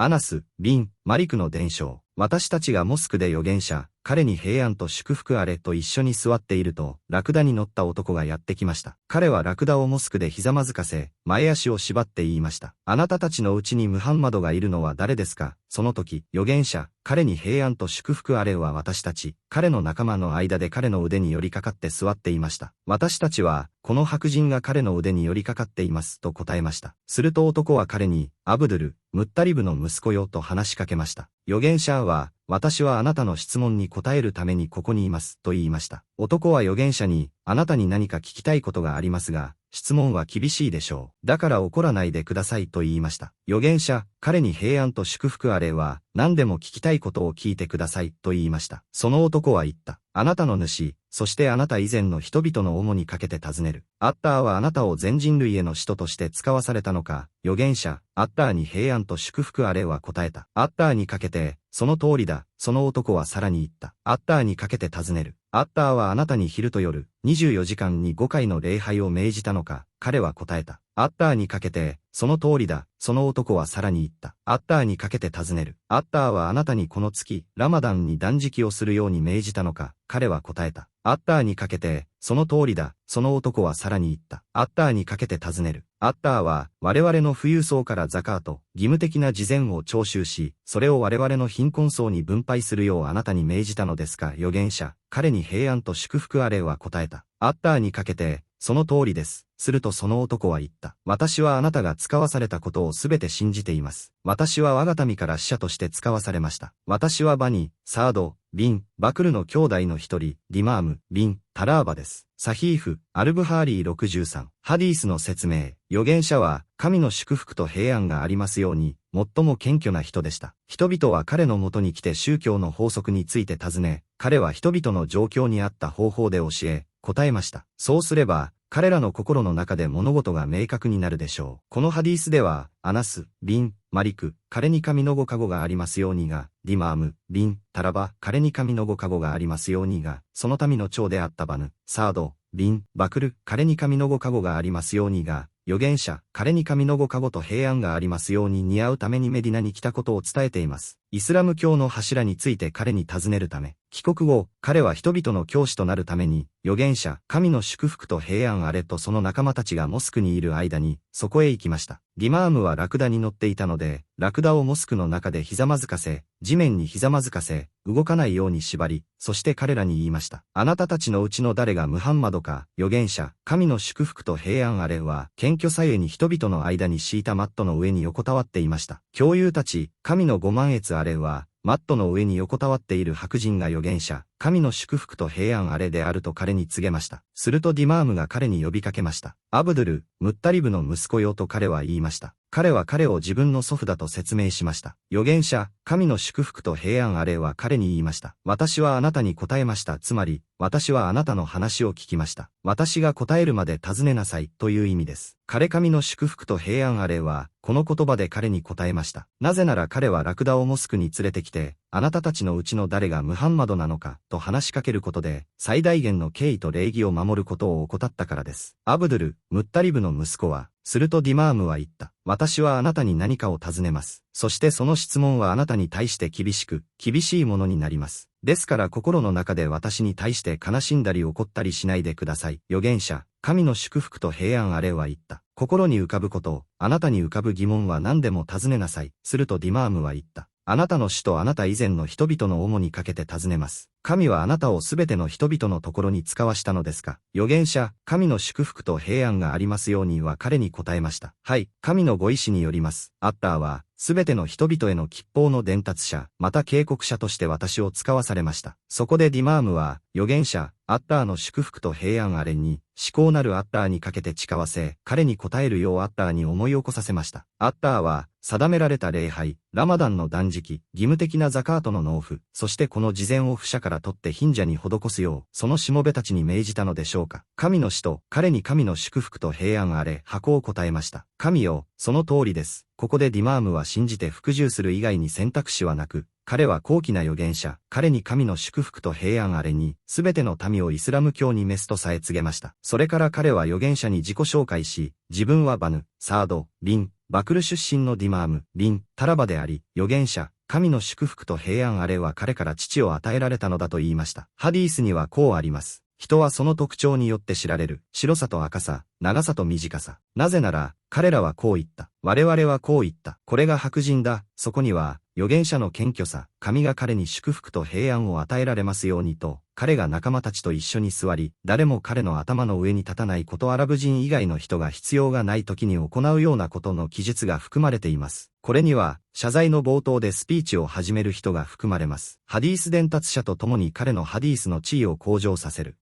アナス、ビン、マリクの伝承。私たちがモスクで預言者、彼に平安と祝福あれと一緒に座っていると、ラクダに乗った男がやってきました。彼はラクダをモスクでひざまずかせ、前足を縛って言いました。あなたたちのうちにムハンマドがいるのは誰ですか？その時、預言者、彼に平安と祝福あれは私たち、彼の仲間の間で彼の腕に寄りかかって座っていました。私たちは、この白人が彼の腕に寄りかかっていますと答えました。すると男は彼に、アブドゥル、ムッタリブの息子よと話しかけました。預言者は、私はあなたの質問に答えるためにここにいますと言いました。男は預言者に、あなたに何か聞きたいことがありますが、質問は厳しいでしょう。だから怒らないでくださいと言いました。預言者、彼に平安と祝福あれは、何でも聞きたいことを聞いてくださいと言いました。その男は言った。あなたの主、そしてあなた以前の人々の主にかけて尋ねる。アッターはあなたを全人類への使徒として使わされたのか？預言者、アッターに平安と祝福あれは答えた。アッターにかけて、その通りだ。その男はさらに言った。アッターにかけて尋ねる。アッターはあなたに昼と夜、24時間に5回の礼拝を命じたのか？彼は答えた。アッターにかけて、その通りだ。その男はさらに言った。アッターにかけて尋ねる。アッターはあなたにこの月、ラマダンに断食をするように命じたのか？彼は答えた。アッターにかけて、その通りだ。その男はさらに言った。アッターにかけて尋ねる。アッターは、我々の富裕層からザカート、義務的な事前を徴収し、それを我々の貧困層に分配するようあなたに命じたのですか？預言者、彼に平安と祝福あれは答えた。アッターにかけて、その通りです。するとその男は言った。私はあなたが使わされたことをすべて信じています。私は我が民から使者として使わされました。私はバニ、サード、ビン、バクルの兄弟の一人、ディマーム、ビン、タラーバです。サヒーフ、アルブハーリー63。ハディースの説明。預言者は、神の祝福と平安がありますように、最も謙虚な人でした。人々は彼のもとに来て宗教の法則について尋ね、彼は人々の状況に合った方法で教え、答えました。そうすれば、彼らの心の中で物事が明確になるでしょう。このハディースでは、アナス、ビン、マリク、彼に神のご加護がありますようにが、ディマーム、ビン、タラバ、彼に神のご加護がありますようにが、その民の長であったバヌ、サード、ビン、バクル、彼に神のご加護がありますようにが、預言者、彼に神のご加護と平安がありますように似合うためにメディナに来たことを伝えています。イスラム教の柱について彼に尋ねるため、帰国後、彼は人々の教師となるために、預言者、神の祝福と平安あれとその仲間たちがモスクにいる間に、そこへ行きました。ディマームはラクダに乗っていたので、ラクダをモスクの中でひざまずかせ、地面にひざまずかせ、動かないように縛り、そして彼らに言いました。あなたたちのうちの誰がムハンマドか？預言者、神の祝福と平安あれは、謙虚さゆえに人々の間に敷いたマットの上に横たわっていました。教友たち、神のご満悦あれは、マットの上に横たわっている白人が預言者、神の祝福と平安あれであると彼に告げました。するとディマームが彼に呼びかけました。アブドゥル、ムッタリブの息子よと彼は言いました。彼は彼を自分の祖父だと説明しました。預言者、神の祝福と平安あれは彼に言いました。私はあなたに答えました。つまり、私はあなたの話を聞きました。私が答えるまで尋ねなさいという意味です。彼神の祝福と平安あれは、この言葉で彼に答えました。なぜなら彼はラクダをモスクに連れてきて、あなたたちのうちの誰がムハンマドなのか、と話しかけることで、最大限の敬意と礼儀を守ることを怠ったからです。アブドゥル、ムッタリブの息子は、するとディマームは言った。私はあなたに何かを尋ねます。そしてその質問はあなたに対して厳しいものになります。ですから心の中で私に対して悲しんだり怒ったりしないでください。預言者、神の祝福と平安あれは言った。心に浮かぶこと、あなたに浮かぶ疑問は何でも尋ねなさい。するとディマームは言った。あなたの主とあなた以前の人々の主にかけて尋ねます。神はあなたをすべての人々のところに使わしたのですか？預言者、神の祝福と平安がありますようには彼に答えました。はい、神のご意志によります。アッターは、すべての人々への吉報の伝達者、また警告者として私を使わされました。そこでディマームは、預言者、アッターの祝福と平安あれに、至高なるアッターにかけて誓わせ、彼に答えるようアッターに思い起こさせました。アッターは、定められた礼拝、ラマダンの断食、義務的なザカートの納付、そしてこの事前を不者から取って貧者に施すよう、そのしもべたちに命じたのでしょうか。神の使徒、彼に神の祝福と平安あれ、箱を答えました。神よ、その通りです。ここでディマームは信じて服従する以外に選択肢はなく、彼は高貴な預言者、彼に神の祝福と平安あれに、すべての民をイスラム教に召すとさえ告げました。それから彼は預言者に自己紹介し、自分はバヌ、サード、ビン、バクル出身のディマーム、リン、タラバであり、預言者、神の祝福と平安あれは彼から父を与えられたのだと言いました。ハディースにはこうあります。人はその特徴によって知られる。白さと赤さ、長さと短さ。なぜなら、彼らはこう言った。我々はこう言った。これが白人だ。そこには、預言者の謙虚さ、神が彼に祝福と平安を与えられますようにと、彼が仲間たちと一緒に座り、誰も彼の頭の上に立たないことアラブ人以外の人が必要がない時に行うようなことの記述が含まれています。これには、謝罪の冒頭でスピーチを始める人が含まれます。ハディース伝達者と共に彼のハディースの地位を向上させる。